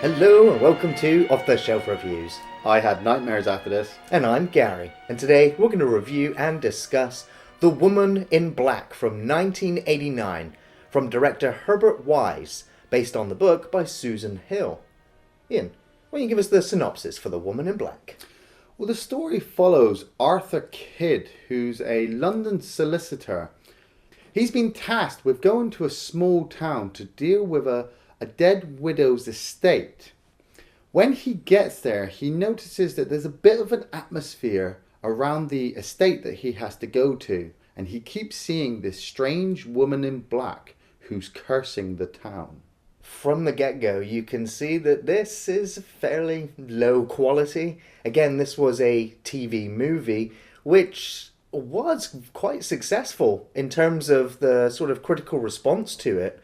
Hello and welcome to Off the Shelf Reviews. I had nightmares after this. And I'm Gary. And today we're going to review and discuss The Woman in Black from 1989 from director Herbert Wise, based on the book by Susan Hill. Iain, why don't you give us the synopsis for The Woman in Black? Well, the story follows Arthur Kidd, who's a London solicitor. He's been tasked with going to a small town to deal with a dead widow's estate. When he gets there, he notices that there's a bit of an atmosphere around the estate that he has to go to, and he keeps seeing this strange woman in black who's cursing the town. From the get-go, you can see that this is fairly low quality. Again, this was a TV movie, which was quite successful in terms of the sort of critical response to it.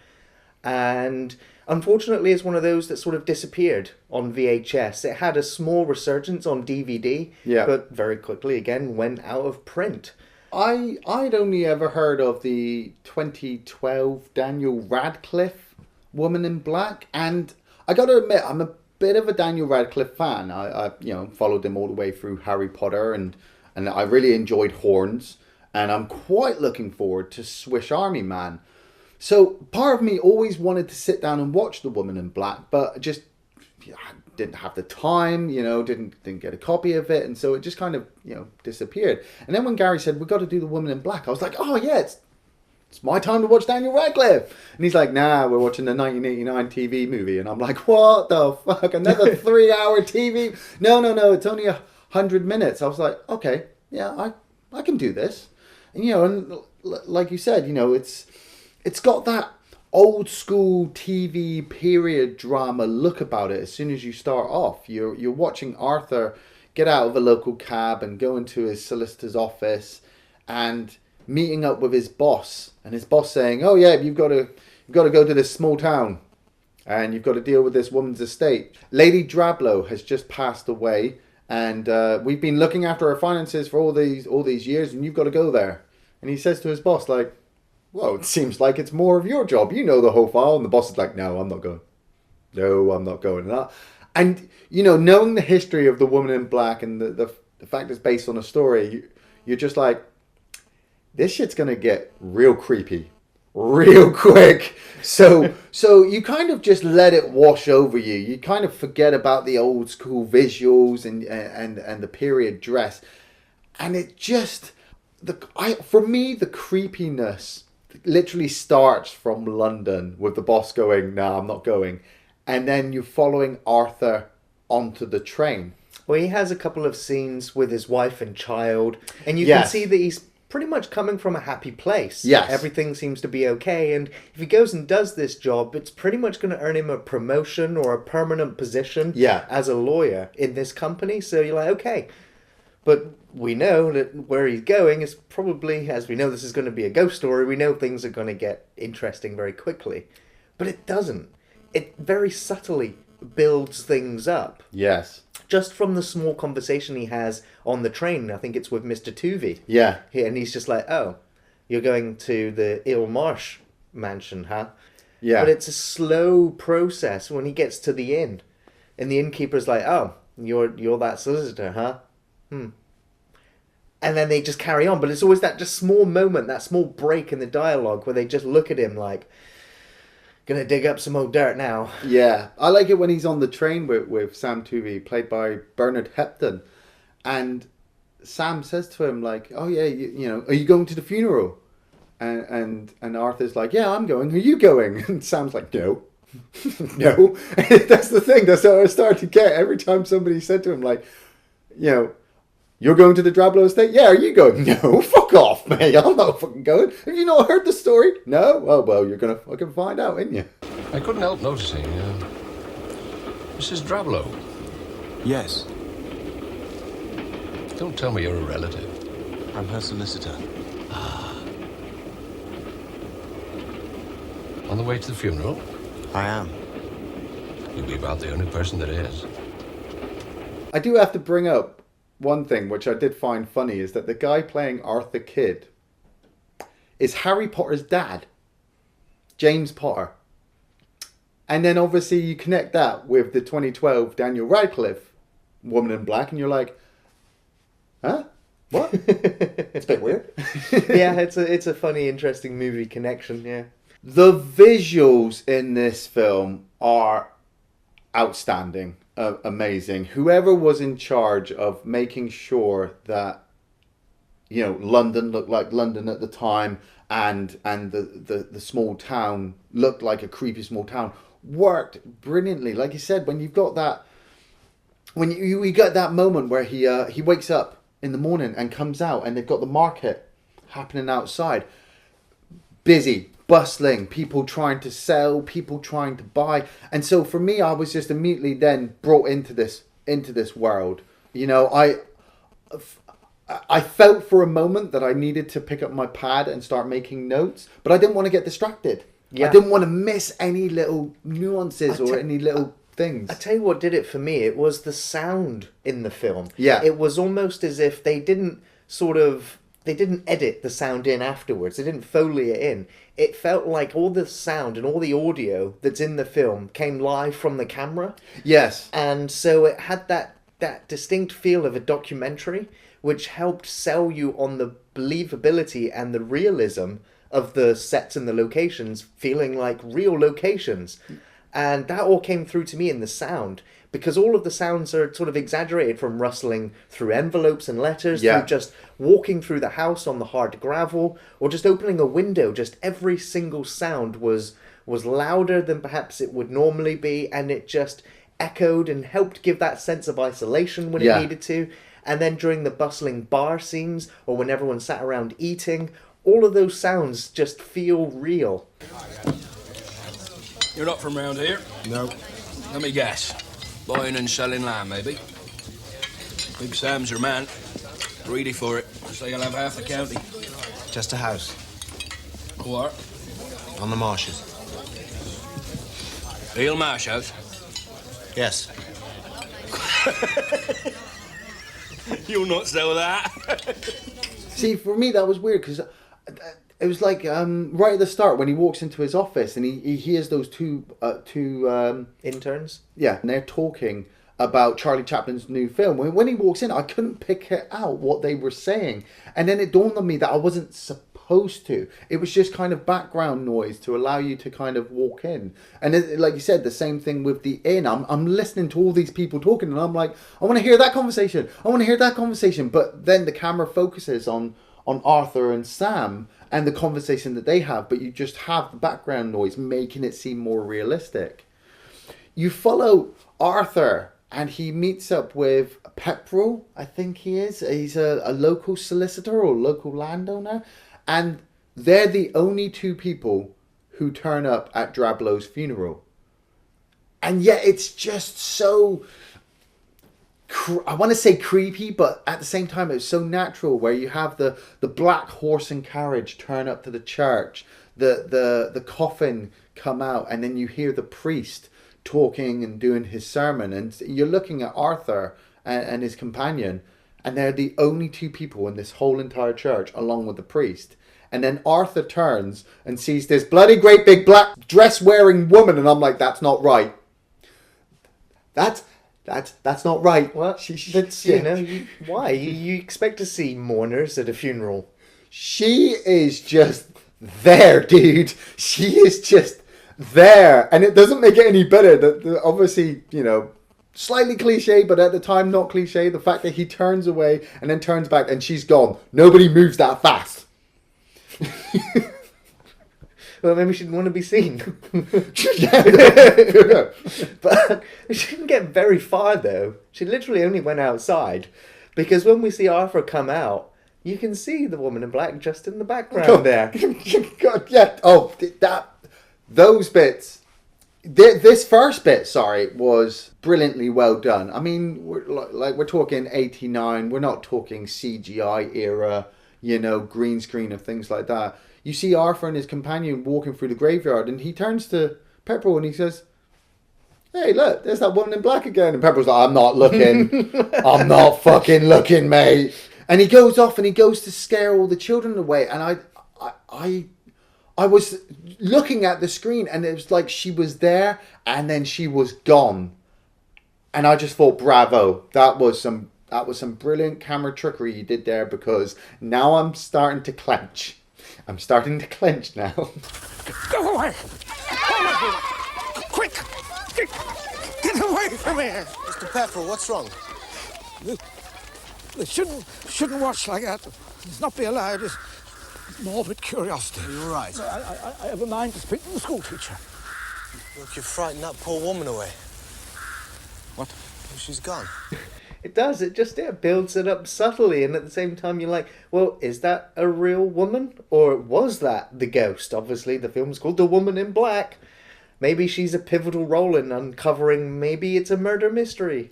And unfortunately, it's one of those that sort of disappeared on VHS. It had a small resurgence on DVD, but very quickly again went out of print. I'd only ever heard of the 2012 Daniel Radcliffe Woman in Black, and I got to admit, I'm a bit of a Daniel Radcliffe fan. I followed him all the way through Harry Potter, and I really enjoyed Horns, and I'm quite looking forward to Swiss Army Man. So part of me always wanted to sit down and watch The Woman in Black, but just didn't have the time, didn't get a copy of it, and so it just kind of, disappeared. And then when Gary said, we've got to do The Woman in Black, I was like, oh yeah, it's my time to watch Daniel Radcliffe. And he's like, nah, we're watching the 1989 TV movie. And I'm like, what the fuck? Another 3-hour TV? No, it's only 100 minutes. I was like, okay, yeah, I can do this. And, and like you said, it's got that old school TV period drama look about it. As soon as you start off, you're watching Arthur get out of a local cab and go into his solicitor's office and meeting up with his boss, and his boss saying, oh yeah, you've got to go to this small town and you've got to deal with this woman's estate. Lady Drablow has just passed away, and we've been looking after her finances for all these years, and you've got to go there. And he says to his boss, like, well, it seems like it's more of your job. You know the whole file. And the boss is like, no, I'm not going. No, I'm not going. And, knowing the history of The Woman in Black and the fact it's based on a story, you're just like, this shit's going to get real creepy real quick. So you kind of just let it wash over you. You kind of forget about the old school visuals and the period dress. And it just, for me, the creepiness literally starts from London with the boss going, nah, I'm not going. And then you're following Arthur onto the train. Well, he has a couple of scenes with his wife and child, and you can see that he's pretty much coming from a happy place. Yes. Everything seems to be okay, and if he goes and does this job, it's pretty much going to earn him a promotion or a permanent position as a lawyer in this company. So you're like, okay. But we know that where he's going is probably, as we know this is going to be a ghost story, we know things are going to get interesting very quickly. But it doesn't. It very subtly builds things up. Yes. Just from the small conversation he has on the train. I think it's with Mr. Tuvey. Yeah. And he's just like, oh, you're going to the Ill Marsh mansion, huh? Yeah. But it's a slow process when he gets to the inn. And the innkeeper's like, oh, you're that solicitor, huh? And then they just carry on. But it's always that just small moment, that small break in the dialogue where they just look at him like, gonna dig up some old dirt now. Yeah. I like it when he's on the train with Sam Tuvey, played by Bernard Hepton. And Sam says to him, like, oh yeah, are you going to the funeral? And Arthur's like, yeah, I'm going. Are you going? And Sam's like, no. No. That's the thing. That's how I started to get every time somebody said to him, like, you're going to the Drablow estate? Yeah, are you going? No, fuck off, mate. I'm not fucking going. Have you not heard the story? No? Oh, well, you're going to fucking find out, ain't you? I couldn't help noticing, Mrs. Drablow. Yes. Don't tell me you're a relative. I'm her solicitor. On the way to the funeral? I am. You'll be about the only person that is. I do have to bring up one thing which I did find funny, is that the guy playing Arthur Kidd is Harry Potter's dad, James Potter. And then obviously you connect that with the 2012 Daniel Radcliffe Woman in Black, and you're like, huh? What? It's a bit weird. Yeah, it's a funny, interesting movie connection, yeah. The visuals in this film are outstanding, amazing. Whoever was in charge of making sure that, you know, London looked like London at the time, and the small town looked like a creepy small town, worked brilliantly. Like you said, when you've got that, when you get that moment where he wakes up in the morning and comes out, and they've got the market happening outside, busy, bustling, people trying to sell, people trying to buy. And so for me, I was just immediately then brought into this world. You know, I felt for a moment that I needed to pick up my pad and start making notes, but I didn't want to get distracted. Yeah. I didn't want to miss any little nuances or any little things. I tell you what did it for me. It was the sound in the film. Yeah. It was almost as if they didn't edit the sound in afterwards. They didn't Foley it in. It felt like all the sound and all the audio that's in the film came live from the camera. Yes. And so it had that distinct feel of a documentary, which helped sell you on the believability and the realism of the sets and the locations feeling like real locations. And that all came through to me in the sound, because all of the sounds are sort of exaggerated, from rustling through envelopes and letters, through just walking through the house on the hard gravel, or just opening a window. Just every single sound was louder than perhaps it would normally be, and it just echoed and helped give that sense of isolation when it needed to. And then during the bustling bar scenes, or when everyone sat around eating, all of those sounds just feel real. You're not from round here? No. Let me guess. Buying and selling land, maybe? Big Sam's your man. Greedy for it. So you'll have half the county. Just a house. What? On the marshes. Real marsh house? Yes. You'll not sell that. See, for me, that was weird, because it was like right at the start when he walks into his office and he hears those two Interns? Yeah, and they're talking about Charlie Chaplin's new film. When he walks in, I couldn't pick it out what they were saying. And then it dawned on me that I wasn't supposed to. It was just kind of background noise to allow you to kind of walk in. And like you said, the same thing with the inn. I'm listening to all these people talking, and I'm like, I want to hear that conversation. I want to hear that conversation. But then the camera focuses on Arthur and Sam and the conversation that they have, but you just have the background noise making it seem more realistic. You follow Arthur, and he meets up with Pepperell, I think he is. He's a local solicitor or local landowner, and they're the only two people who turn up at Drablow's funeral. And yet it's just so, I want to say creepy, but at the same time it's so natural, where you have the black horse and carriage turn up to the church, the coffin come out, and then you hear the priest talking and doing his sermon, and you're looking at Arthur and his companion, and they're the only two people in this whole entire church, along with the priest. And then Arthur turns and sees this bloody great big black dress wearing woman, and I'm like, that's not right. That's not right. What? Why? You expect to see mourners at a funeral. She is just there, dude. She is just there. And it doesn't make it any better that obviously, you know, slightly cliche, but at the time not cliche. The fact that he turns away and then turns back and she's gone. Nobody moves that fast. Well, maybe she didn't want to be seen. But she didn't get very far, though. She literally only went outside. Because when we see Arthur come out, you can see the woman in black just in the background there. God, yeah. Oh, those bits. This first bit, was brilliantly well done. I mean, we're talking 89. We're not talking CGI era, you know, green screen of things like that. You see Arthur and his companion walking through the graveyard, and he turns to Pepperell and he says, "Hey, look, there's that woman in black again." And Pepperell's like, "I'm not looking. I'm not fucking looking, mate." And he goes off and he goes to scare all the children away. And I was looking at the screen and it was like she was there and then she was gone. And I just thought, bravo, that was some brilliant camera trickery you did there, because now I'm starting to clench. I'm starting to clench now. Go away! Quick! Get away from here! Mr. Pefferell, what's wrong? They shouldn't watch like that. It's not be allowed. It's morbid curiosity. Are you all right? I have a mind to speak to the school teacher. Look, you're frightening that poor woman away. What? Well, she's gone. It does. It builds it up subtly, and at the same time you're like, well, is that a real woman? Or was that the ghost? Obviously, the film's called The Woman in Black. Maybe she's a pivotal role in uncovering, maybe it's a murder mystery.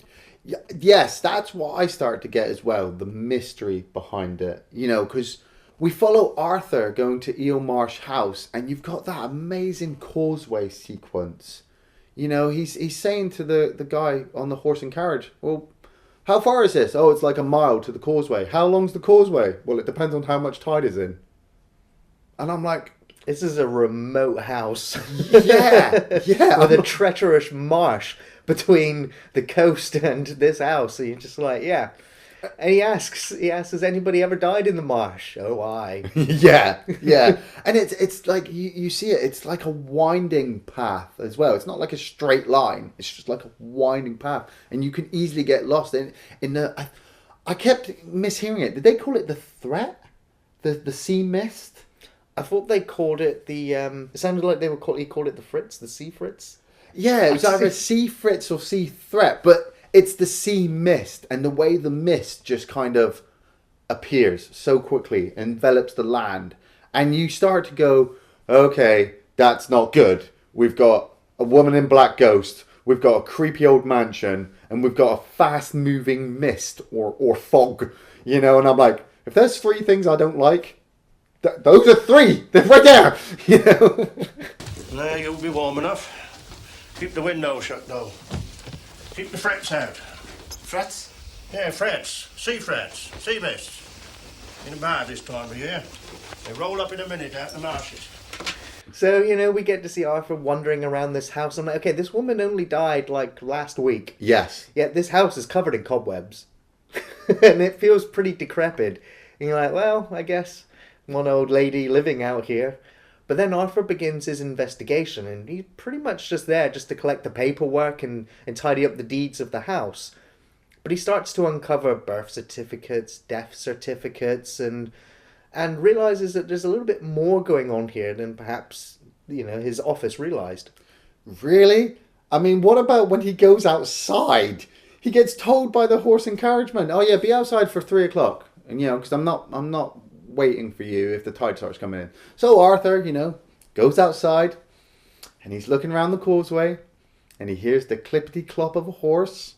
Yes, that's what I start to get as well, the mystery behind it. You know, because we follow Arthur going to Eilmarsh House, and you've got that amazing causeway sequence. You know, he's saying to the guy on the horse and carriage, well, how far is this? Oh, it's like a mile to the causeway. How long's the causeway? Well, it depends on how much tide is in. And I'm like, this is a remote house. yeah. With a treacherous marsh between the coast and this house. So you're just like, yeah. And he asks, has anybody ever died in the marsh? Oh, aye. yeah. And it's like, you see it, it's like a winding path as well. It's not like a straight line. It's just like a winding path. And you can easily get lost in the... I kept mishearing it. Did they call it the threat? The sea mist? I thought they called it the... it sounded like he called it the Fritz, the sea Fritz. Yeah, it was either sea Fritz or sea threat, but it's the sea mist, and the way the mist just kind of appears so quickly, envelops the land, and you start to go, okay, that's not good. We've got a woman in black ghost, we've got a creepy old mansion, and we've got a fast-moving mist or fog, you know, and I'm like, if there's three things I don't like, those are three! They're right there! You know? There, you'll be warm enough. Keep the window shut, though. Keep the frets out. Frets? Yeah, frets. Sea mists. In bad this time of year. They roll up in a minute out in the marshes. So, you know, we get to see Arthur wandering around this house. I'm like, okay, this woman only died, like, last week. Yes. Yet this house is covered in cobwebs. And it feels pretty decrepit. And you're like, well, I guess one old lady living out here. But then Arthur begins his investigation, and he's pretty much just there just to collect the paperwork and tidy up the deeds of the house. But he starts to uncover birth certificates, death certificates, and realizes that there's a little bit more going on here than perhaps, you know, his office realized. Really? I mean, what about when he goes outside? He gets told by the horse and carriageman, oh yeah, be outside for 3 o'clock. And, you know, because I'm not waiting for you if the tide starts coming in. So Arthur, you know, goes outside and he's looking around the causeway and he hears the clippity clop of a horse,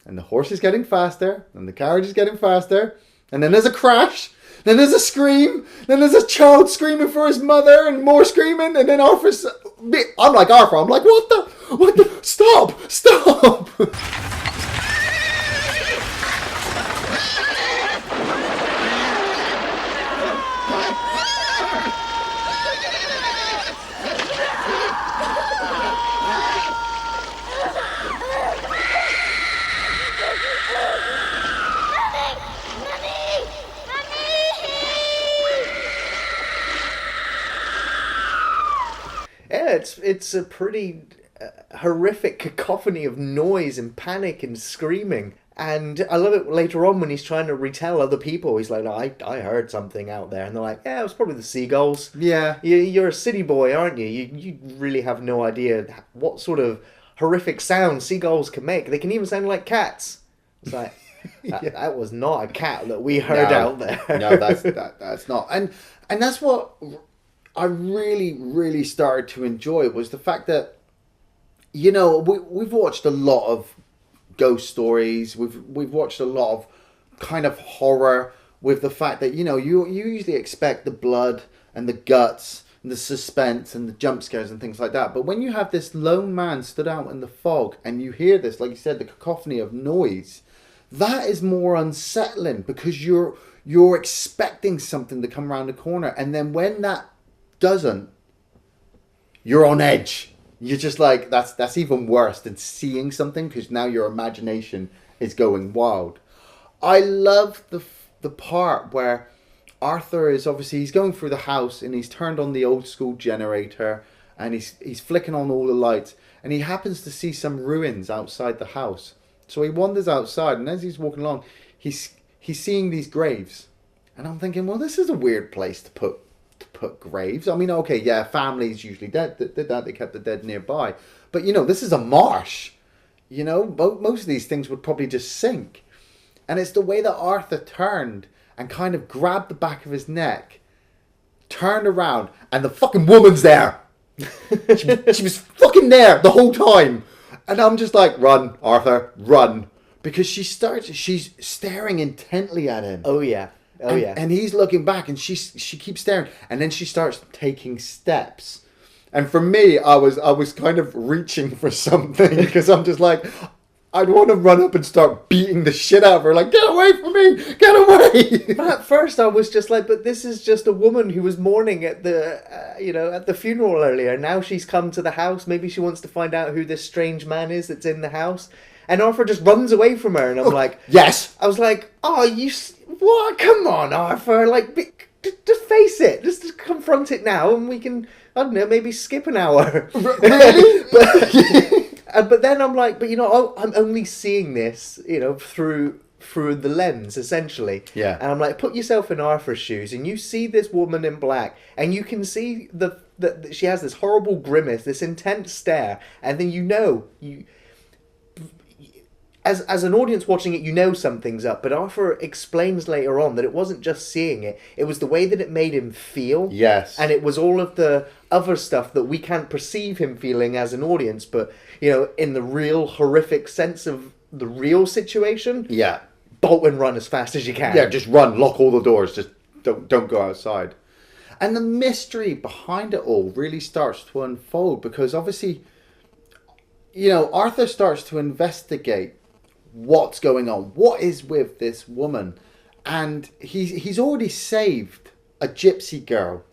and the horse is getting faster and the carriage is getting faster, and then there's a crash, then there's a scream, then there's a child screaming for his mother and more screaming, and then I'm like, what the, stop. It's a pretty horrific cacophony of noise and panic and screaming. And I love it later on when he's trying to retell other people. He's like, I heard something out there. And they're like, yeah, it was probably the seagulls. Yeah. You're a city boy, aren't you? You really have no idea what sort of horrific sounds seagulls can make. They can even sound like cats. It's like, that was not a cat that we heard out there. No, that's not. And that's what I really, really started to enjoy, was the fact that, you know, we've watched a lot of ghost stories. We've watched a lot of kind of horror with the fact that, you know, you usually expect the blood and the guts and the suspense and the jump scares and things like that. But when you have this lone man stood out in the fog and you hear this, like you said, the cacophony of noise, that is more unsettling, because you're expecting something to come around the corner, and then when that doesn't, you're on edge. You're just like, that's even worse than seeing something, because now your imagination is going wild. I love the part where Arthur is obviously, he's going through the house and he's turned on the old school generator and he's flicking on all the lights, and he happens to see some ruins outside the house. So he wanders outside, and as he's walking along, he's seeing these graves. And I'm thinking, well, this is a weird place to put graves. I mean, okay, yeah, families usually dead did that. They kept the dead nearby. But, this is a marsh. Most of these things would probably just sink. And it's the way that Arthur turned and kind of grabbed the back of his neck, turned around, and the fucking woman's there. she was fucking there the whole time. And I'm just like, run, Arthur, run. Because she's staring intently at him. Oh, yeah. And he's looking back, and she keeps staring, and then she starts taking steps. And for me, I was kind of reaching for something, because I'm just like, I'd want to run up and start beating the shit out of her, like, get away from me, get away. But at first, I was just like, but this is just a woman who was mourning at the at the funeral earlier. Now she's come to the house. Maybe she wants to find out who this strange man is that's in the house. And Arthur just runs away from her, and I'm like, yes. I was like, oh, what? Come on, Arthur. Like, just face it. Just confront it now, and we can, I don't know, maybe skip an hour. Really? But then I'm like, but I'm only seeing this, through the lens, essentially. Yeah. And I'm like, put yourself in Arthur's shoes, and you see this woman in black, and you can see that she has this horrible grimace, this intense stare, and then you. As an audience watching it, something's up. But Arthur explains later on that it wasn't just seeing it. It was the way that it made him feel. Yes. And it was all of the other stuff that we can't perceive him feeling as an audience. But, in the real horrific sense of the real situation. Yeah. Bolt and run as fast as you can. Yeah, just run. Lock all the doors. Just don't go outside. And the mystery behind it all really starts to unfold. Because obviously, Arthur starts to investigate what's going on, what is with this woman, and he's already saved a gypsy girl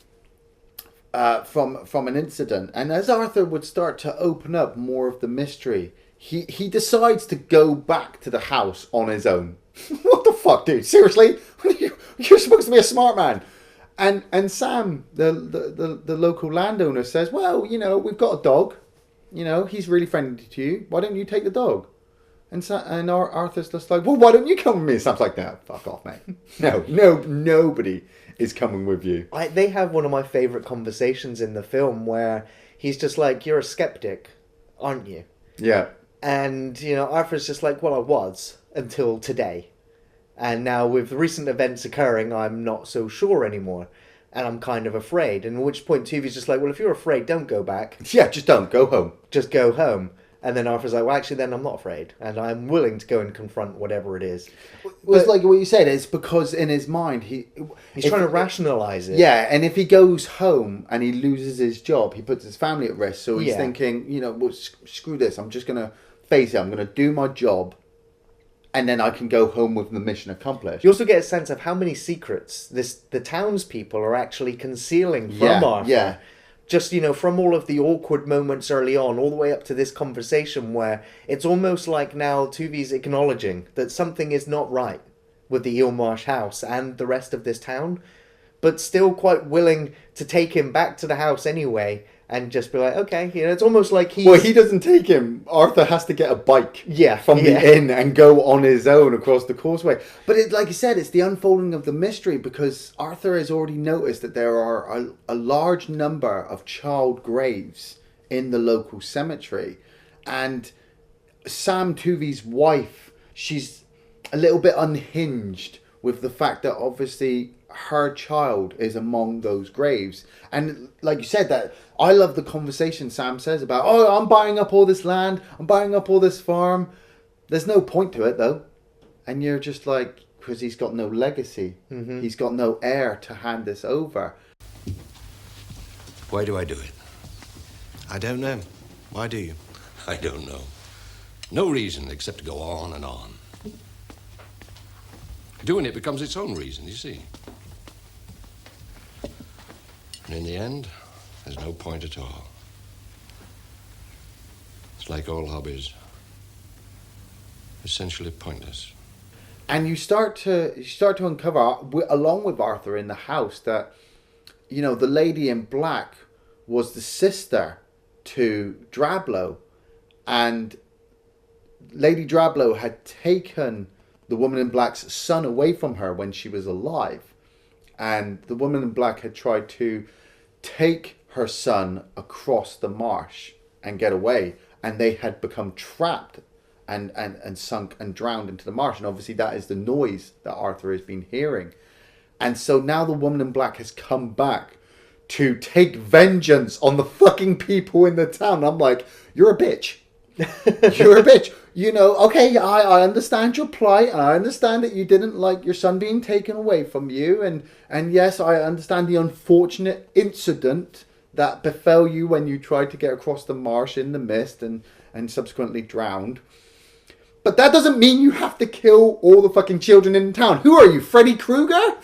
from an incident. And as Arthur would start to open up more of the mystery, he decides to go back to the house on his own. What the fuck, dude? Seriously? You're supposed to be a smart man. And Sam, the local landowner, says, well, we've got a dog. He's really friendly to you. Why don't you take the dog? And Arthur's just like, well, why don't you come with me? Sam's like, no, fuck off, mate. No, nobody is coming with you. They have one of my favourite conversations in the film where he's just like, you're a skeptic, aren't you? Yeah. And, Arthur's just like, well, I was until today. And now with recent events occurring, I'm not so sure anymore. And I'm kind of afraid. And at which point Tuvi's just like, well, if you're afraid, don't go back. Yeah, just don't. Go home. Just go home. And then Arthur's like, well, actually, then I'm not afraid. And I'm willing to go and confront whatever it is. It's like what you said. It's because in his mind, he's trying to rationalise it. Yeah, and if he goes home and he loses his job, he puts his family at risk. So he's thinking, well, screw this. I'm just going to face it. I'm going to do my job. And then I can go home with the mission accomplished. You also get a sense of how many secrets the townspeople are actually concealing from Arthur. Yeah. Just, from all of the awkward moments early on, all the way up to this conversation where it's almost like now Tuvi's acknowledging that something is not right with the Eelmarsh house and the rest of this town, but still quite willing to take him back to the house anyway and just be like, okay, it's almost like he... Well, he doesn't take him. Arthur has to get a bike from the inn and go on his own across the causeway. But like you said, it's the unfolding of the mystery, because Arthur has already noticed that there are a large number of child graves in the local cemetery. And Sam Tuvi's wife, she's a little bit unhinged with the fact that obviously her child is among those graves. And like you said, that I love the conversation Sam says about, oh, I'm buying up all this land, I'm buying up all this farm. There's no point to it though. And you're just like, because he's got no legacy. Mm-hmm. He's got no heir to hand this over. Why do I do it? I don't know. Why do you? I don't know. No reason except to go on and on. Doing it becomes its own reason, you see. And in the end, There's no point at all. It's like all hobbies. Essentially pointless. And you start to uncover, along with Arthur in the house, that, you know, the lady in black was the sister to Drablow, and Lady Drablow had taken the woman in black's son away from her when she was alive, and the woman in black had tried to take her son across the marsh and get away, and they had become trapped and sunk and drowned into the marsh. And obviously that is the noise that Arthur has been hearing. And so now the woman in black has come back to take vengeance on the fucking people in the town. I'm like, you're a bitch. You're a bitch. You know, okay, I understand your plight. I understand that you didn't like your son being taken away from you. And yes, I understand the unfortunate incident that befell you when you tried to get across the marsh in the mist and subsequently drowned. But that doesn't mean you have to kill all the fucking children in town. Who are you, Freddy Krueger?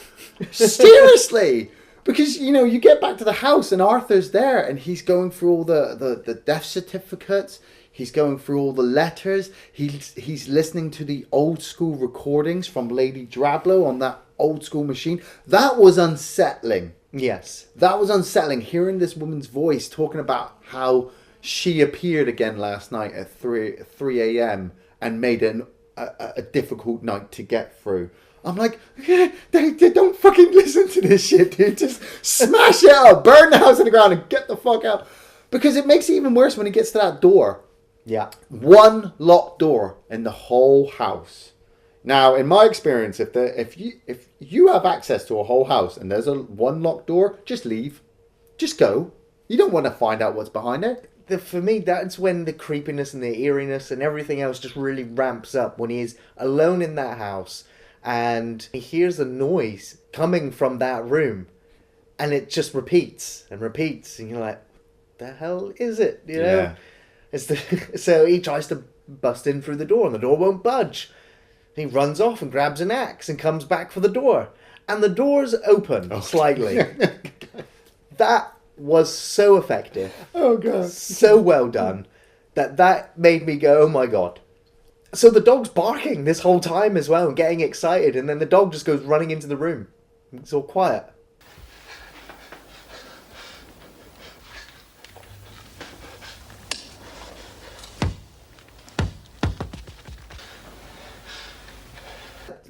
Seriously. Because, you know, you get back to the house and Arthur's there and he's going through all the death certificates. He's going through all the letters. He's listening to the old school recordings from Lady Drablow on that old school machine. That was unsettling. Yes. That was unsettling, hearing this woman's voice talking about how she appeared again last night at 3 a.m. and made a difficult night to get through. I'm like, yeah, they don't fucking listen to this shit, dude. Just smash it up, burn the house to the ground and get the fuck out. Because it makes it even worse when he gets to that door. Yeah. One locked door in the whole house. Now, in my experience, if you have access to a whole house and there's one locked door, just leave. Just go. You don't want to find out what's behind it. For me, that's when the creepiness and the eeriness and everything else just really ramps up, when he is alone in that house and he hears a noise coming from that room and it just repeats and repeats and you're like, the hell is it? You know? Yeah. So he tries to bust in through the door and the door won't budge. He runs off and grabs an axe and comes back for the door. And the door's open slightly. That was so effective. Oh, God. So well done. That made me go, oh, my God. So the dog's barking this whole time as well, getting excited. And then the dog just goes running into the room. It's all quiet.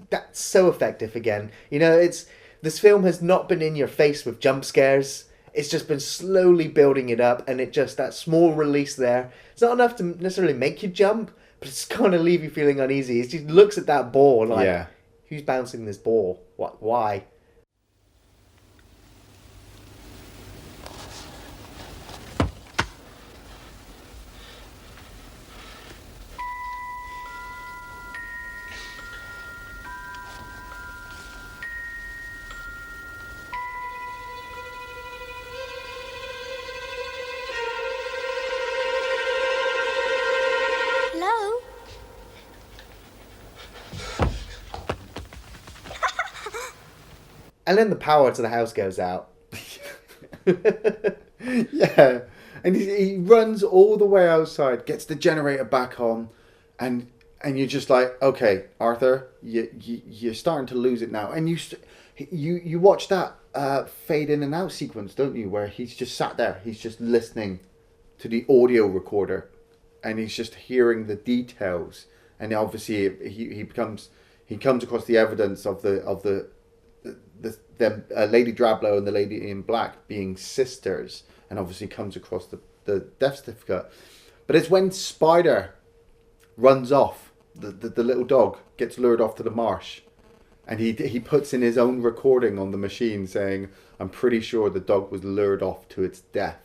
That's so effective again. You know, this film has not been in your face with jump scares. It's just been slowly building it up, and that small release there, it's not enough to necessarily make you jump, but it's going to leave you feeling uneasy. He looks at that ball and like, who's bouncing this ball? What? Why? And then the power to the house goes out. Yeah. And he runs all the way outside, gets the generator back on, and you're just like, okay, Arthur, you're starting to lose it now. And you watch that fade in and out sequence, don't you? Where he's just sat there, he's just listening to the audio recorder, and he's just hearing the details. And obviously, he comes across the evidence of the Lady Drablow and the Lady in Black being sisters, and obviously comes across the death certificate. But it's when Spider runs off, the little dog gets lured off to the marsh, and he puts in his own recording on the machine saying, I'm pretty sure the dog was lured off to its death.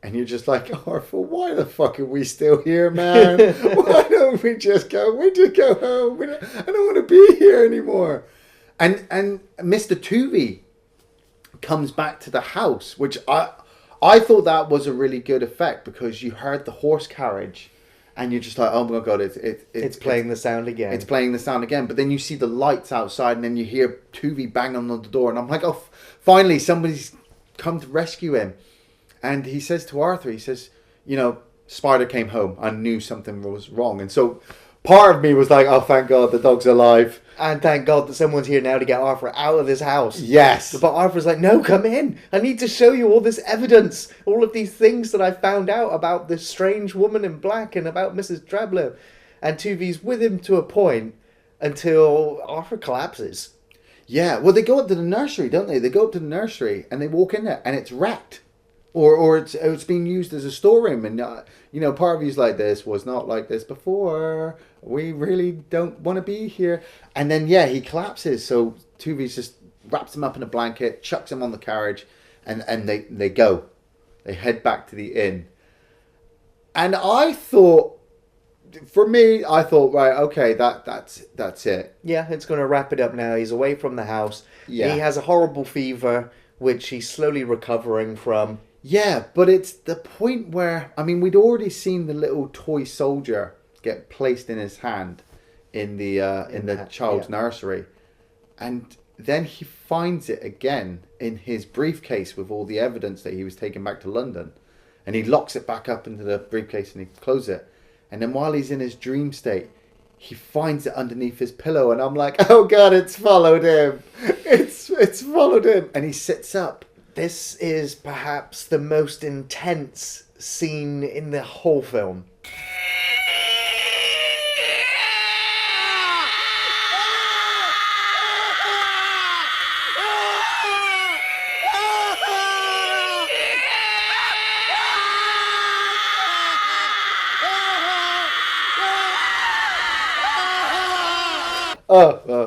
And you're just like, Arthur, why the fuck are we still here, man? Why don't we just go? We just go home. I don't want to be here anymore. And Mr. Tuvey comes back to the house, which I thought that was a really good effect, because you heard the horse carriage and you're just like, oh my God, it's playing the sound again. It's playing the sound again. But then you see the lights outside and then you hear Tuvey banging on the door. And I'm like, oh, finally somebody's come to rescue him. And he says to Arthur, he says, Spider came home. I knew something was wrong. And so part of me was like, oh, thank God the dog's alive. And thank God that someone's here now to get Arthur out of this house. Yes. But Arthur's like, no, come in. I need to show you all this evidence. All of these things that I found out about this strange woman in black and about Mrs. Drablow. And Tuvi's with him to a point until Arthur collapses. Yeah, well, they go up to the nursery, don't they? They go up to the nursery and they walk in there and it's wrecked. Or it's being used as a storeroom. And, part of you's like, this was not like this before. We really don't want to be here. And then, he collapses. So Tuvi's just wraps him up in a blanket, chucks him on the carriage, and they go. They head back to the inn. And I thought, right, okay, that's it. Yeah, it's going to wrap it up now. He's away from the house. Yeah. He has a horrible fever, which he's slowly recovering from. Yeah, but it's the point where, we'd already seen the little toy soldier get placed in his hand in the child's nursery. And then he finds it again in his briefcase with all the evidence that he was taking back to London. And he locks it back up into the briefcase and he closes it. And then while he's in his dream state, he finds it underneath his pillow. And I'm like, oh God, it's followed him. It's followed him. And he sits up. This is perhaps the most intense scene in the whole film.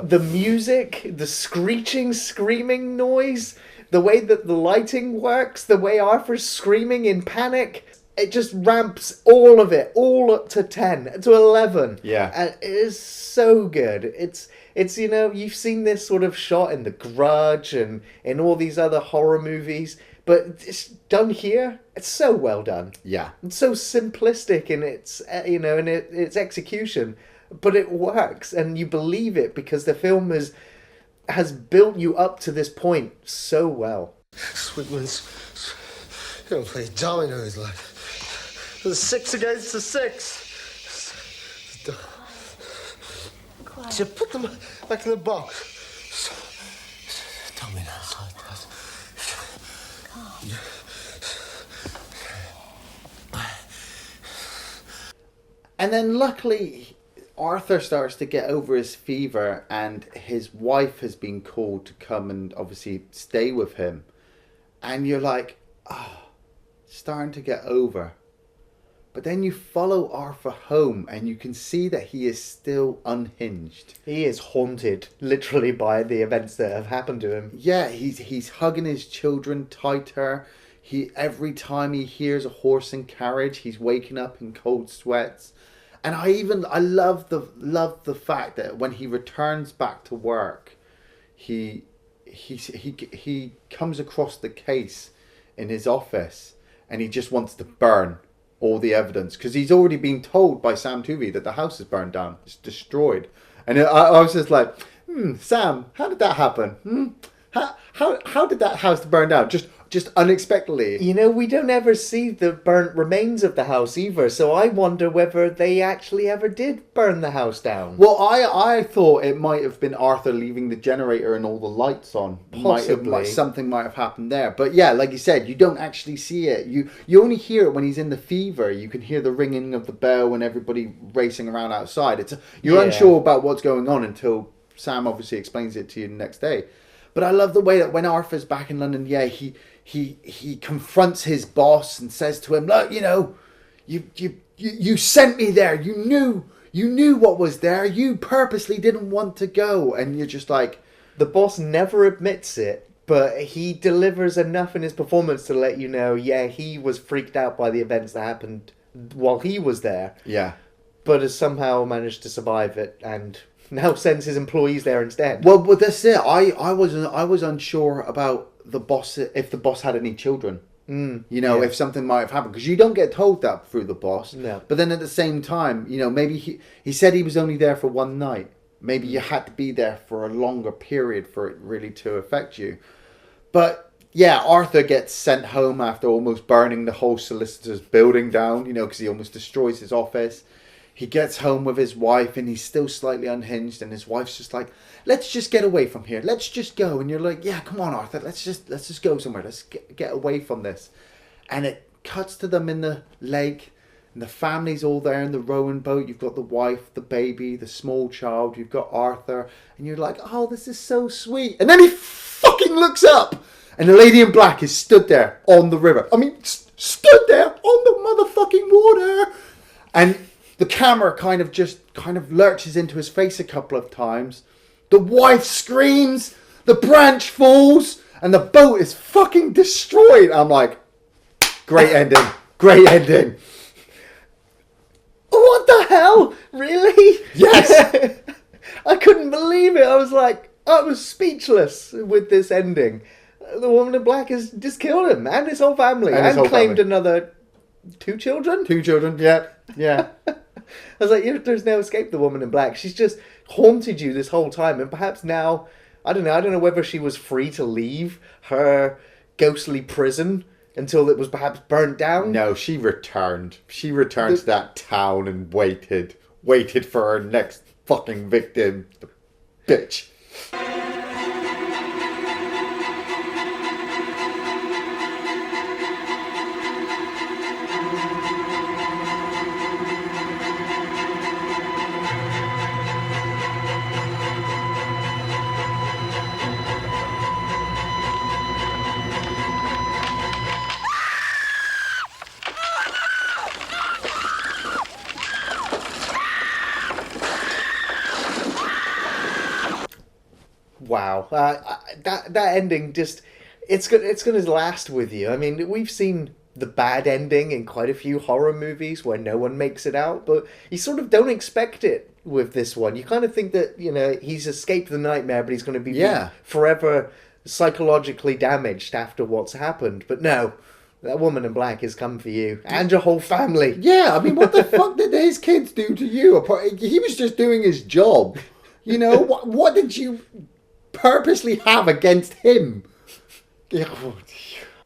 The music, the screeching, screaming noise, the way that the lighting works, the way Arthur's screaming in panic, it just ramps all of it, all up to 10, to 11. Yeah. And it is so good. It's you've seen this sort of shot in The Grudge and in all these other horror movies, but it's done here. It's so well done. Yeah. It's so simplistic in its, in its execution. But it works, and you believe it because the film has built you up to this point so well. Sweetman's gonna play dominoes like the 6 against the 6. So put them back in the box. Dominoes like that. And then luckily Arthur starts to get over his fever and his wife has been called to come and obviously stay with him. And you're like, starting to get over. But then you follow Arthur home and you can see that he is still unhinged. He is haunted, literally, by the events that have happened to him. Yeah, he's hugging his children tighter. Every time he hears a horse and carriage, he's waking up in cold sweats. And I love the fact that when he returns back to work, he comes across the case in his office and he just wants to burn all the evidence because he's already been told by Sam Tuvey that the house is burned down, it's destroyed. And I was just like, Sam, how did that happen? How did that house burn down? Just unexpectedly. We don't ever see the burnt remains of the house either, so I wonder whether they actually ever did burn the house down. Well, I thought it might have been Arthur leaving the generator and all the lights on. Possibly. Something might have happened there. But yeah, like you said, you don't actually see it. You only hear it when he's in the fever. You can hear the ringing of the bell and everybody racing around outside. You're unsure about what's going on until Sam obviously explains it to you the next day. But I love the way that when Arthur's back in London, he confronts his boss and says to him, look, you sent me there. You knew what was there. You purposely didn't want to go. And you're just like... The boss never admits it, but he delivers enough in his performance to let you know, he was freaked out by the events that happened while he was there. Yeah. But has somehow managed to survive it and now sends his employees there instead. Well, that's it. I was unsure about the boss, if the boss had any children. If something might have happened, because you don't get told that through the boss. No. But then at the same time, maybe he said he was only there for one night. Maybe you had to be there for a longer period for it really to affect you. But yeah, Arthur gets sent home after almost burning the whole solicitor's building down, you know, because he almost destroys his office. He gets home with his wife and he's still slightly unhinged, and his wife's just like, let's just get away from here. Let's just go. And you're like, yeah, come on, Arthur. Let's just go somewhere. Let's get away from this. And it cuts to them in the lake, and the family's all there in the rowing boat. You've got the wife, the baby, the small child. You've got Arthur. And you're like, oh, this is so sweet. And then he fucking looks up, and the lady in black is stood there on the river. I mean, stood there on the motherfucking water. And the camera kind of lurches into his face a couple of times. The wife screams, the branch falls, and the boat is fucking destroyed. I'm like, great ending. Great ending. What the hell? Really? Yes. I couldn't believe it. I was like, I was speechless with this ending. The woman in black has just killed him and his whole family and claimed another 2 children. 2 children, yeah. Yeah. I was like, there's no escape the woman in black. She's just haunted you this whole time, and perhaps now, I don't know whether she was free to leave her ghostly prison until it was perhaps burnt down. No, she returned. She returned to that town and waited for her next fucking victim. The bitch. Wow, that ending just it's going to last with you. I mean, we've seen the bad ending in quite a few horror movies where no one makes it out, but you sort of don't expect it with this one. You kind of think that, you know, he's escaped the nightmare, but he's going to be forever psychologically damaged after what's happened. But no, that woman in black has come for you and your whole family. Yeah, I mean, what the fuck did his kids do to you? He was just doing his job. You know, what did you purposely have against him?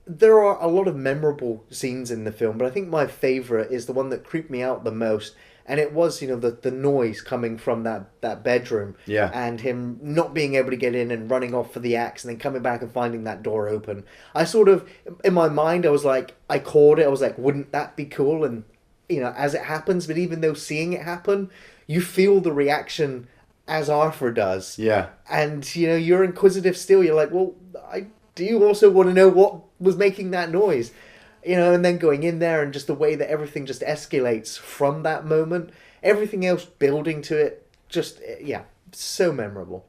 There are a lot of memorable scenes in the film, but I think my favourite is the one that creeped me out the most. And it was, you know, the noise coming from that bedroom. Yeah. And him not being able to get in and running off for the axe and then coming back and finding that door open. I sort of, in my mind, I was like, I called it. I was like, wouldn't that be cool? And, you know, as it happens, but even though seeing it happen, you feel the reaction as Arthur does. Yeah. And, you know, you're inquisitive still. You're like, well, I do also want to know what was making that noise. You know, and then going in there and just the way that everything just escalates from that moment. Everything else building to it. Just, yeah, so memorable.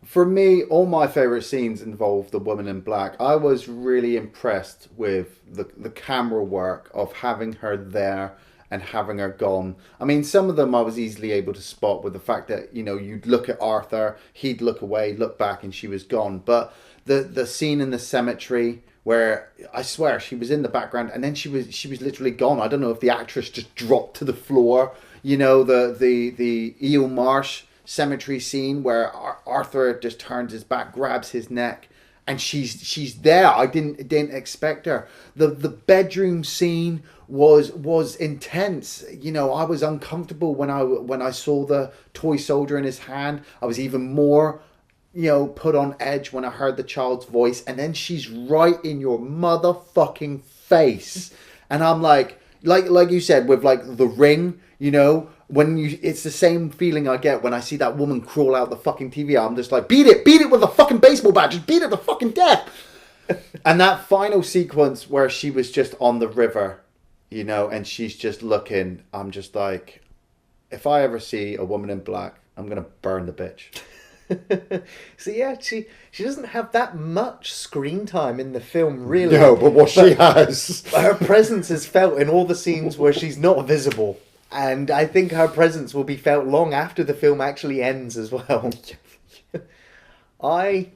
For me, all my favourite scenes involve the woman in black. I was really impressed with the camera work of having her there and having her gone. I mean, some of them I was easily able to spot with the fact that, you know, you'd look at Arthur, he'd look away, look back, and she was gone. But the scene in the cemetery where I swear she was in the background and then she was literally gone. I don't know if the actress just dropped to the floor. You know, the Eel Marsh cemetery scene where Arthur just turns his back, grabs his neck, and she's there. I didn't expect her. The bedroom scene was intense. You know, I was uncomfortable when I saw the toy soldier in his hand. I was even more, you know, put on edge when I heard the child's voice, and then she's right in your motherfucking face, and I'm like you said with like The Ring, you know, it's the same feeling I get when I see that woman crawl out the fucking TV. I'm just like, beat it with a fucking baseball bat, just beat it to fucking death. And that final sequence where she was just on the river, you know, and she's just looking, I'm just like, if I ever see a woman in black, I'm gonna burn the bitch. So yeah, she doesn't have that much screen time in the film, really. No, but what she has, her presence is felt in all the scenes where she's not visible, and I think her presence will be felt long after the film actually ends as well. I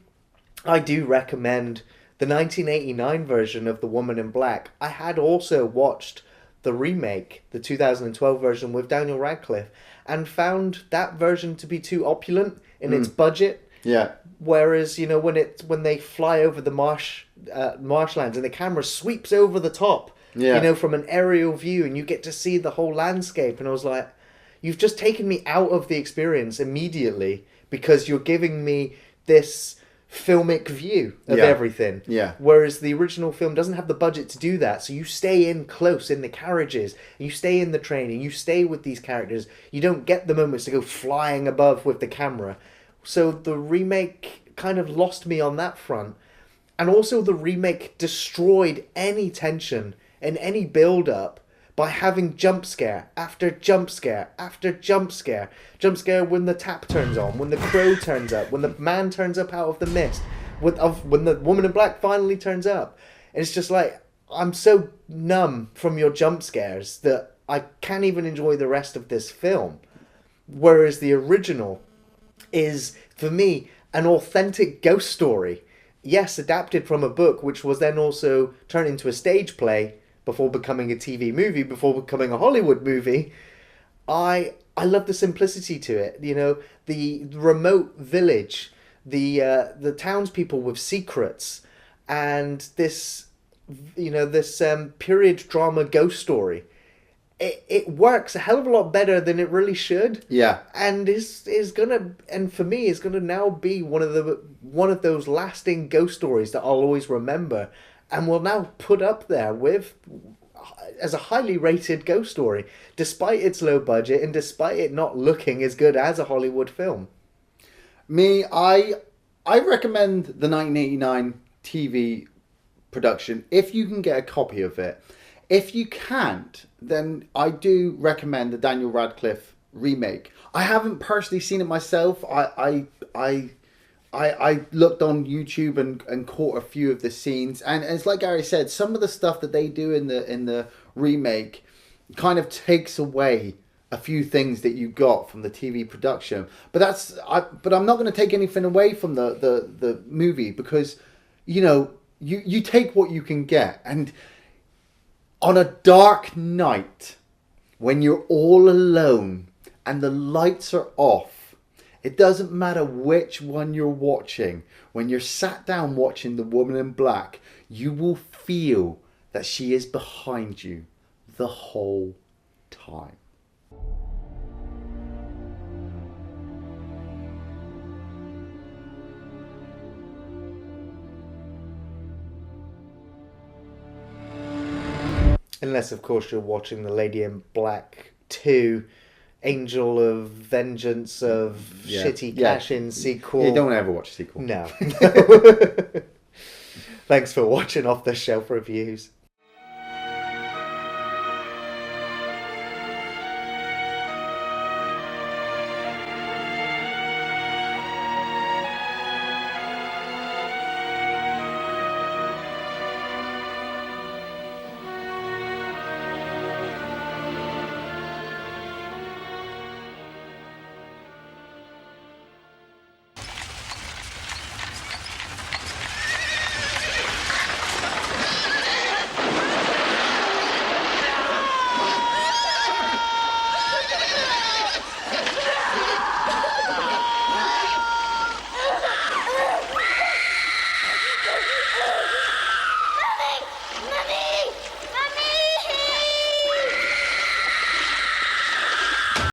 do recommend the 1989 version of The Woman in Black. I had also watched the remake, the 2012 version with Daniel Radcliffe, and found that version to be too opulent in its budget. Yeah. Whereas, you know, when they fly over the marshlands and the camera sweeps over the top, Yeah. you know, from an aerial view, and you get to see the whole landscape, and I was like, you've just taken me out of the experience immediately because you're giving me this filmic view of everything. Yeah. Whereas the original film doesn't have the budget to do that, so you stay in close in the carriages, and you stay in the train, and you stay with these characters. You don't get the moments to go flying above with the camera. So the remake kind of lost me on that front. And also the remake destroyed any tension and any build-up by having jump scare after jump scare after jump scare. Jump scare when the tap turns on, when the crow turns up, when the man turns up out of the mist, when the woman in black finally turns up. And it's just like, I'm so numb from your jump scares that I can't even enjoy the rest of this film. Whereas the original is, for me, an authentic ghost story. Yes, adapted from a book, which was then also turned into a stage play before becoming a TV movie, before becoming a Hollywood movie. I love the simplicity to it. You know, the remote village, the townspeople with secrets, and this, you know, this period drama ghost story. It works a hell of a lot better than it really should. Yeah. And for me is gonna now be one of those lasting ghost stories that I'll always remember, and will now put up there with as a highly rated ghost story, despite its low budget and despite it not looking as good as a Hollywood film. I recommend the 1989 TV production if you can get a copy of it. If you can't, then I do recommend the Daniel Radcliffe remake. I haven't personally seen it myself. I looked on YouTube and caught a few of the scenes, and it's like Gary said, some of the stuff that they do in the remake kind of takes away a few things that you got from the TV production. But I'm not going to take anything away from the movie, because you know you take what you can get. And on a dark night, when you're all alone and the lights are off, it doesn't matter which one you're watching. When you're sat down watching The Woman in Black, you will feel that she is behind you the whole time. Unless, of course, you're watching The Lady in Black 2, Angel of Vengeance of shitty cash-in sequel. You don't ever watch a sequel. No. Thanks for watching Off the Shelf Reviews.